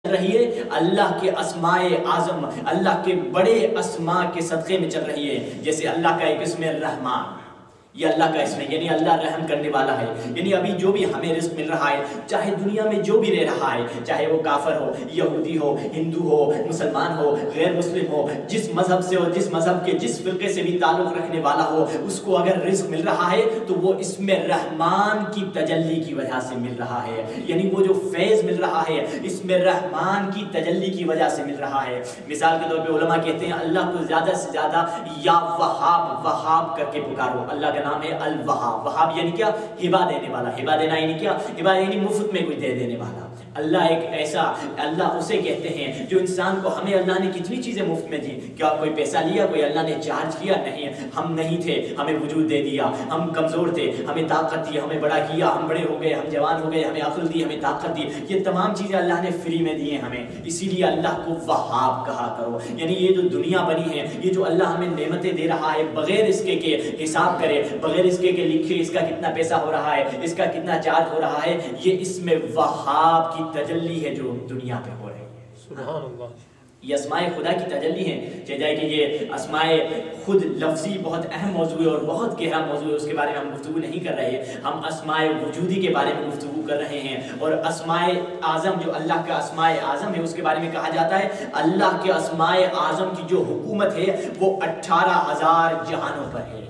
رہی ہے اللہ کے اسماء اعظم، اللہ کے بڑے اسماء کے صدقے میں چل رہی ہے. جیسے اللہ کا ایک اسم الرحمن، یہ اللہ کا اسم ہے، یعنی اللہ رحم کرنے والا ہے. یعنی ابھی جو بھی ہمیں رزق مل رہا ہے، چاہے دنیا میں جو بھی رہ رہا ہے، چاہے وہ کافر ہو، یہودی ہو، ہندو ہو، مسلمان ہو، غیر مسلم ہو، جس مذہب سے ہو، جس مذہب کے جس فرقے سے بھی تعلق رکھنے والا ہو، اس کو اگر رزق مل رہا ہے تو وہ اسم رحمان کی تجلی کی وجہ سے مل رہا ہے. یعنی وہ جو فیض مل رہا ہے اسم رحمان کی تجلی کی وجہ سے مل رہا ہے. مثال کے طور پہ علماء کہتے ہیں اللہ کو زیادہ سے زیادہ یا وہاب وہاب کر کے پکارو. اللہ کا نام ہے الوہاب. وہاب یعنی کیا؟ ہبا دینے والا. ہبا دینا یعنی کیا؟ ہبا یعنی مفت میں کوئی دے دینے والا. اللہ ایک ایسا، اللہ اسے کہتے ہیں جو انسان کو، ہمیں اللہ نے کتنی چیزیں مفت میں دی. کیا کوئی پیسہ لیا؟ کوئی اللہ نے چارج کیا؟ نہیں. ہم نہیں تھے، ہمیں وجود دے دیا. ہم کمزور تھے، ہمیں طاقت دی، ہمیں بڑا کیا. ہم بڑے ہو گئے، ہم جوان ہو گئے، ہمیں عقل دی، ہمیں طاقت دی. یہ تمام چیزیں اللہ نے فری میں دی ہیں ہمیں. اسی لیے اللہ کو وہاب کہا کرو. یعنی یہ جو دنیا بنی ہے، یہ جو اللہ ہمیں نعمتیں دے رہا ہے بغیر اس کے کہ حساب کرے، بغیر اس کے کہ لکھے اس کا کتنا پیسہ ہو رہا ہے، اس کا کتنا چارج ہو رہا ہے، یہ اس میں وہاب کی تجلی ہے جو دنیا پہ ہو رہی ہے. سبحان اللہ. یہ اسماء خدا کی تجلی ہے. چاہے جائے کہ یہ اسماء خود لفظی بہت اہم موضوع ہے اور بہت گہرا موضوع ہے، اس کے بارے میں ہم گفتگو نہیں کر رہے. ہم اسماء وجودی کے بارے میں گفتگو کر رہے ہیں. اور اسماء اعظم جو اللہ کا اسماء اعظم ہے، اس کے بارے میں کہا جاتا ہے اللہ کے اسماء اعظم کی جو حکومت ہے وہ 18,000 جہانوں پر ہے.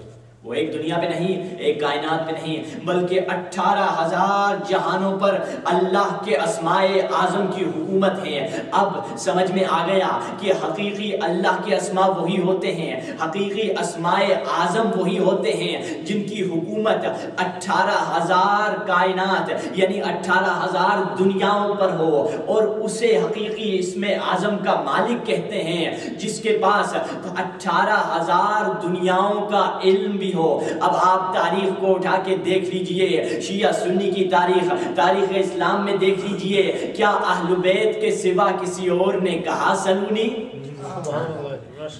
وہ ایک دنیا پہ نہیں، ایک کائنات پہ نہیں، بلکہ 18,000 جہانوں پر اللہ کے اسماء اعظم کی حکومت ہے. اب سمجھ میں آ گیا کہ حقیقی اللہ کے اسماء وہی ہوتے ہیں، حقیقی اسماء اعظم وہی ہوتے ہیں جن کی حکومت 18,000 کائنات یعنی 18,000 دنیاؤں پر ہو. اور اسے حقیقی اسم اعظم کا مالک کہتے ہیں جس کے پاس 18,000 دنیاؤں کا علم بھی ہو. اب آپ تاریخ کو اٹھا کے دیکھ لیجئے، شیعہ سنی کی تاریخ، تاریخ اسلام میں دیکھ لیجئے، کیا اہل بیت کے سوا کسی اور نے کہا سلونی؟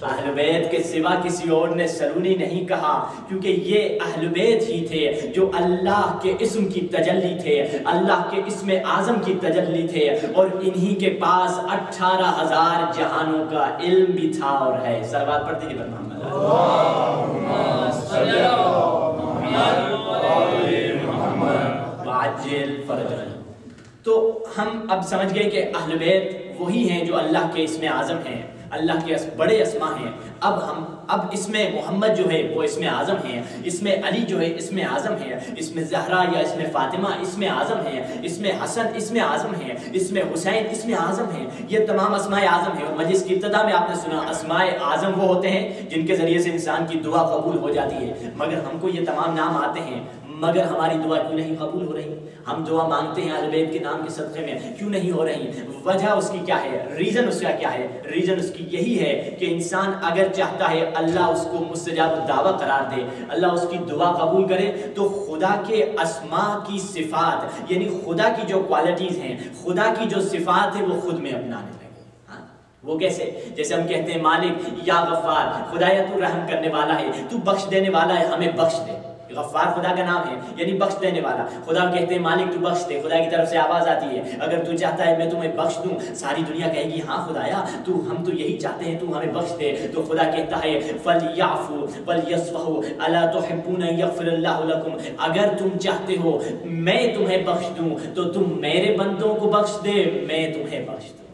اہل بیت کے سوا کسی اور نے سلونی نہیں کہا، کیونکہ یہ اہل بیت ہی تھے جو اللہ کے اسم کی تجلی تھے، اللہ کے اسم اعظم کی تجلی تھے. اور انہی کے پاس 18,000 جہانوں کا علم بھی تھا اور ہے. صلوات پڑھتے ہیں محمد. تو ہم اب سمجھ گئے کہ اہل بیت وہی ہیں جو اللہ کے اسم اعظم ہیں، اللہ کے بڑے اسماء ہیں. اب اس میں محمد جو ہے وہ اسم اعظم ہے، اس میں علی جو ہے اسم اعظم ہے، اس میں زہرا یا اس میں فاطمہ اسم اعظم ہے، اس میں حسن اسم اعظم ہے، اس میں حسین اسم اعظم ہے. یہ تمام اسماء اعظم ہیں. اور مجلس کی ابتدا میں آپ نے سنا اسماء اعظم وہ ہوتے ہیں جن کے ذریعے سے انسان کی دعا قبول ہو جاتی ہے. مگر ہم کو یہ تمام نام آتے ہیں، مگر ہماری دعا کیوں نہیں قبول ہو رہی؟ ہم دعا مانگتے ہیں اہل بیت کے نام کے صدقے میں، کیوں نہیں ہو رہی؟ وجہ اس کی کیا ہے؟ ریزن اس کا کیا ہے؟ ریزن اس کی یہی ہے کہ انسان اگر چاہتا ہے اللہ اس کو مستجاب الدعوہ قرار دے، اللہ اس کی دعا قبول کرے، تو خدا کے اسماء کی صفات یعنی خدا کی جو کوالٹیز ہیں، خدا کی جو صفات ہے وہ خود میں اپنانے لگے. وہ کیسے؟ جیسے ہم کہتے ہیں مالک یا غفار، خدایا تو رحم کرنے والا ہے، تو بخش دینے والا ہے، ہمیں بخش دے. غفار خدا کا نام ہے یعنی بخش دینے والا. خدا کہتے ہیں مالک تو بخش دے، خدا کی طرف سے آواز آتی ہے اگر تو چاہتا ہے میں تمہیں بخش دوں، ساری دنیا کہے گی ہاں خدایا تو ہم تو یہی چاہتے ہیں تو ہمیں بخش دے. تو خدا کہتا ہے فَلْيَعْفُوا وَلْيَصْفَحُوا أَلَا تُحِبُّونَ أَن يَغْفِرَ اللَّهُ لَكُمْ. اگر تم چاہتے ہو میں تمہیں بخش دوں تو تم میرے بندوں کو بخش دے، میں تمہیں بخش دوں.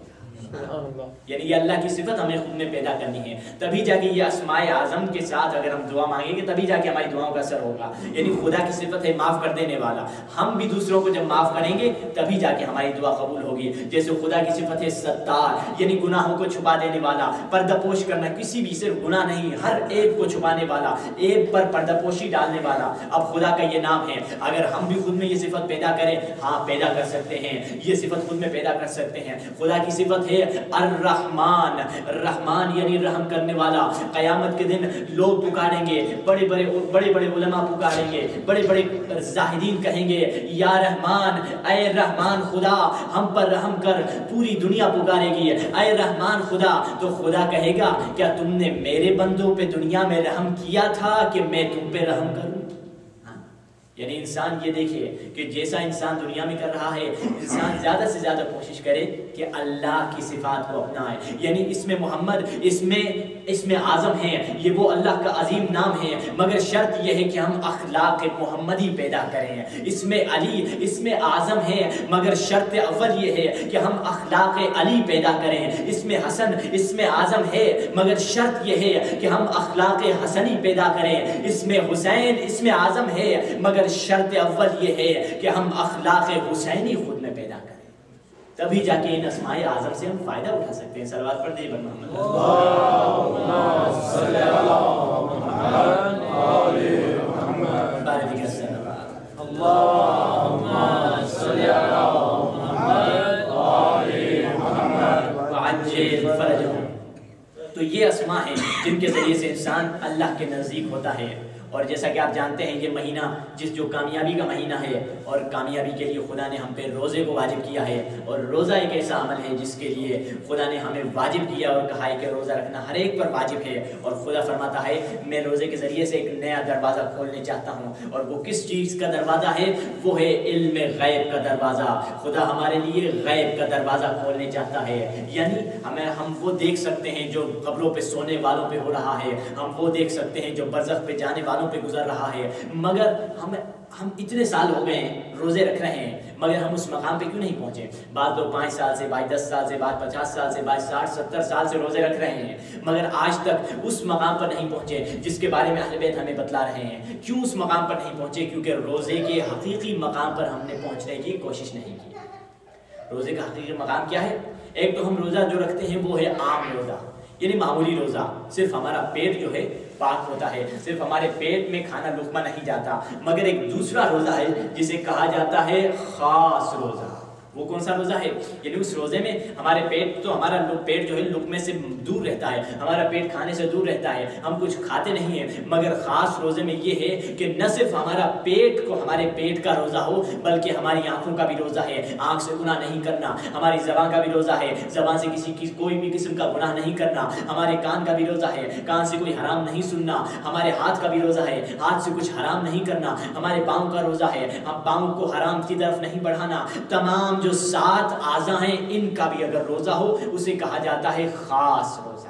یعنی یہ اللہ کی صفت ہمیں خود میں پیدا کرنی ہے. تبھی جا کے یہ اسماء اعظم کے ساتھ اگر ہم دعا مانگیں گے تبھی جا کے ہماری دعاؤں کا اثر ہوگا. یعنی خدا کی صفت ہے معاف کر دینے والا. ہم بھی دوسروں کو جب معاف کریں گے تبھی جا کے ہماری دعا قبول ہوگی. جیسے خدا کی صفت ہے ستار یعنی گناہوں کو چھپا دینے والا، پردہ پوش کرنا، کسی بھی صرف گناہ نہیں ہر ایب کو چھپانے والا، ایب پر پردہ پوشی ڈالنے والا. اب خدا کا یہ نام ہے. اگر ہم بھی خود میں یہ صفت پیدا کریں، ہاں پیدا کر سکتے ہیں، یہ صفت خود میں پیدا کر سکتے ہیں. خدا کی صفت ہے الرحمن. رحمان یعنی رحم کرنے والا. قیامت کے دن لوگ پکاریں گے، بڑے بڑے علماء پکاریں گے، بڑے بڑے زاہدین کہیں گے یا رحمان، اے رحمان خدا ہم پر رحم کر. پوری دنیا پکارے گی اے رحمان خدا. تو خدا کہے گا کیا تم نے میرے بندوں پہ دنیا میں رحم کیا تھا کہ میں تم پہ رحم کروں؟ یعنی انسان یہ دیکھے کہ جیسا انسان دنیا میں کر رہا ہے، انسان زیادہ سے زیادہ کوشش کرے کہ اللہ کی صفات کو اپنائے. یعنی اس میں محمد، اس میں اعظم ہے، یہ وہ اللہ کا عظیم نام ہے، مگر شرط یہ ہے کہ ہم اخلاق محمدی پیدا کریں. اس میں علی، اس میں اعظم ہے، مگر شرط اول یہ ہے کہ ہم اخلاق علی پیدا کریں. اس میں حسن، اس میں اعظم ہے، مگر شرط یہ ہے کہ ہم اخلاق حسنی پیدا کریں. اس میں حسین، اس میں اعظم ہے، مگر شرط اول یہ ہے کہ ہم اخلاق حسینی خود میں پیدا کریں. تبھی جا کے ان اسماء اعظم سے ہم فائدہ اٹھا سکتے ہیں. صلوات پڑھ دیں بر محمد. اللہم صلی علی محمد آل محمد. بارک الصلوات. اللہم صلی علی محمد آل محمد وعجل فرجہم. تو یہ اسماء ہیں جن کے ذریعے سے انسان اللہ کے نزدیک ہوتا ہے. اور جیسا کہ آپ جانتے ہیں یہ مہینہ جو کامیابی کا مہینہ ہے، اور کامیابی کے لیے خدا نے ہم پہ روزے کو واجب کیا ہے. اور روزہ ایک ایسا عمل ہے جس کے لیے خدا نے ہمیں واجب کیا اور کہا ہے کہ روزہ رکھنا ہر ایک پر واجب ہے. اور خدا فرماتا ہے میں روزے کے ذریعے سے ایک نیا دروازہ کھولنے چاہتا ہوں. اور وہ کس چیز کا دروازہ ہے؟ وہ ہے علم غیب کا دروازہ. خدا ہمارے لیے غیب کا دروازہ کھولنے چاہتا ہے. یعنی ہم وہ دیکھ سکتے ہیں جو قبروں پہ سونے والوں پہ ہو رہا ہے، ہم وہ دیکھ سکتے ہیں جو برزخ پہ جانے والوں پہ گزر رہا ہے. مگر ہم اتنے سال ہو گئے ہیں روزے رکھ رہے ہیں، مگر ہم اس مقام پہ کیوں نہیں پہنچے؟ بعض لوگ 5 سال سے، بعض 10 سال سے، بعض 50 سال سے، بعض 60 70 سال سے روزے رکھ رہے ہیں، مگر آج تک اس مقام پر نہیں پہنچے جس کے بارے میں اہل بیت ہمیں بتلا رہے ہیں. کیوں اس مقام پر نہیں پہنچے؟ کیونکہ روزے کے حقیقی مقام پر ہم نے پہنچنے کی کوشش نہیں کی. روزے کا حقیقی مقام کیا ہے؟ ایک تو ہم روزہ جو رکھتے ہیں وہ ہے عام روزہ، یعنی معمولی روزہ. صرف ہمارا پیٹ جو ہے پاک ہوتا ہے، صرف ہمارے پیٹ میں کھانا لقمہ نہیں جاتا. مگر ایک دوسرا روزہ ہے جسے کہا جاتا ہے خاص روزہ. وہ کون سا روزہ ہے؟ یعنی اس روزے میں ہمارے ہمارا پیٹ جو ہے لقمے سے دور رہتا ہے، ہمارا پیٹ کھانے سے دور رہتا ہے، ہم کچھ کھاتے نہیں ہیں. مگر خاص روزے میں یہ ہے کہ نہ صرف ہمارا ہمارے پیٹ کا روزہ ہو، بلکہ ہماری آنکھوں کا بھی روزہ ہے، آنکھ سے گناہ نہیں کرنا. ہماری زبان کا بھی روزہ ہے، زبان سے کوئی بھی قسم کا گناہ نہیں کرنا. ہمارے کان کا بھی روزہ ہے، کان سے کوئی حرام نہیں سننا. ہمارے ہاتھ کا بھی روزہ ہے، ہاتھ سے کچھ حرام نہیں کرنا. ہمارے پاؤں کا روزہ ہے، ہم پاؤں کو حرام کی طرف نہیں بڑھانا. تمام جو 7 اعضاء ہیں ان کا بھی اگر روزہ ہو اسے کہا جاتا ہے خاص روزہ.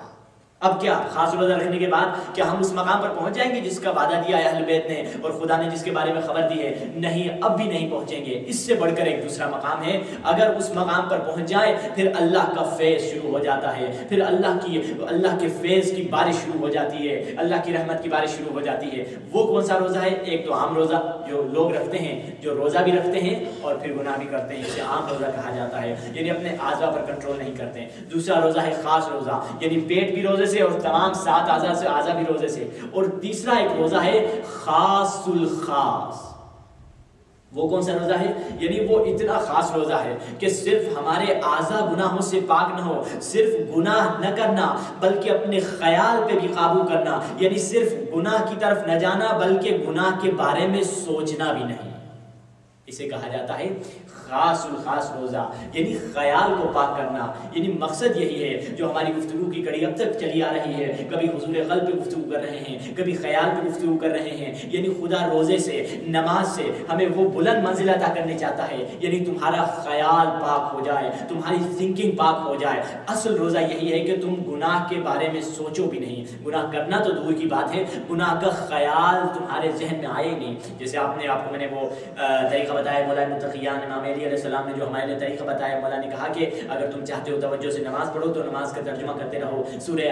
اب کیا خاص روزہ رکھنے کے بعد کیا ہم اس مقام پر پہنچ جائیں گے جس کا وعدہ دیا ہے اہل بیت نے اور خدا نے جس کے بارے میں خبر دی ہے؟ نہیں، اب بھی نہیں پہنچیں گے. اس سے بڑھ کر ایک دوسرا مقام ہے. اگر اس مقام پر پہنچ جائے پھر اللہ کا فیض شروع ہو جاتا ہے، پھر اللہ کے فیض کی بارش شروع ہو جاتی ہے، اللہ کی رحمت کی بارش شروع ہو جاتی ہے. وہ کون سا روزہ ہے؟ ایک تو عام روزہ جو لوگ رکھتے ہیں، جو روزہ بھی رکھتے ہیں اور پھر گناہ بھی کرتے ہیں، اسے عام روزہ کہا جاتا ہے، یعنی اپنے اعضاء پر کنٹرول نہیں کرتے. دوسرا روزہ ہے خاص روزہ، یعنی پیٹ بھی روزے سے اور تمام 7 اعضاء بھی روزے سے. اور تیسرا ایک روزہ ہے خاص الخاص. وہ کون سا روزہ ہے؟ یعنی وہ اتنا خاص روزہ ہے کہ صرف ہمارے اعضاء گناہوں سے پاک نہ ہو، صرف گناہ نہ کرنا بلکہ اپنے خیال پہ بھی قابو کرنا. یعنی صرف گناہ کی طرف نہ جانا بلکہ گناہ کے بارے میں سوچنا بھی نہیں. اسے کہا جاتا ہے خاص الخاص روزہ، یعنی خیال کو پاک کرنا. یعنی مقصد یہی ہے جو ہماری گفتگو کی کڑی اب تک چلی آ رہی ہے. کبھی حضور قلب پہ گفتگو کر رہے ہیں، کبھی خیال پہ گفتگو کر رہے ہیں. یعنی خدا روزے سے، نماز سے ہمیں وہ بلند منزل عطا کرنے چاہتا ہے، یعنی تمہارا خیال پاک ہو جائے، تمہاری تھنکنگ پاک ہو جائے. اصل روزہ یہی ہے کہ تم گناہ کے بارے میں سوچو بھی نہیں. گناہ کرنا تو دور کی بات ہے، گناہ کا خیال تمہارے ذہن میں آئے نہیں. جیسے آپ کو میں نے وہ طریقہ بتایا مولا متقیان امام علی علیہ السلام نے جو ہمارے لیے طریقہ بتایا. مولا نے کہا کہ اگر تم چاہتے ہو توجہ سے نماز پڑھو تو نماز کا ترجمہ کرتے رہو. سورہ